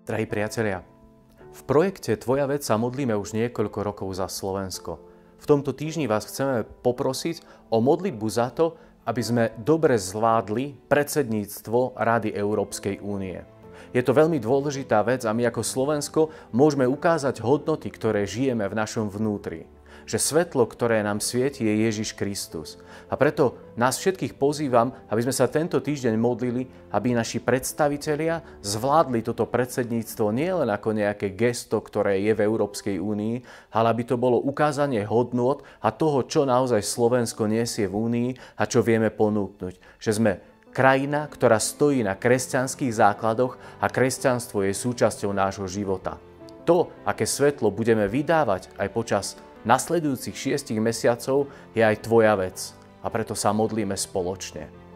Drahí priatelia, v projekte Tvoja vec sa modlíme už niekoľko rokov za Slovensko. V tomto týždni vás chceme poprosiť o modlitbu za to, aby sme dobre zvládli predsedníctvo Rady Európskej únie. Je to veľmi dôležitá vec a my ako Slovensko môžeme ukázať hodnoty, ktoré žijeme v našom vnútri. Že svetlo, ktoré nám svieti, je Ježiš Kristus. A preto nás všetkých pozývam, aby sme sa tento týždeň modlili, aby naši predstavitelia zvládli toto predsedníctvo nielen ako nejaké gesto, ktoré je v Európskej únii, ale aby to bolo ukázanie hodnôt a toho, čo naozaj Slovensko nesie v únii a čo vieme ponúknuť. Že sme krajina, ktorá stojí na kresťanských základoch a kresťanstvo je súčasťou nášho života. To, aké svetlo budeme vydávať aj počas nasledujúcich 6 mesiacov, je aj tvoja vec. A preto sa modlíme spoločne.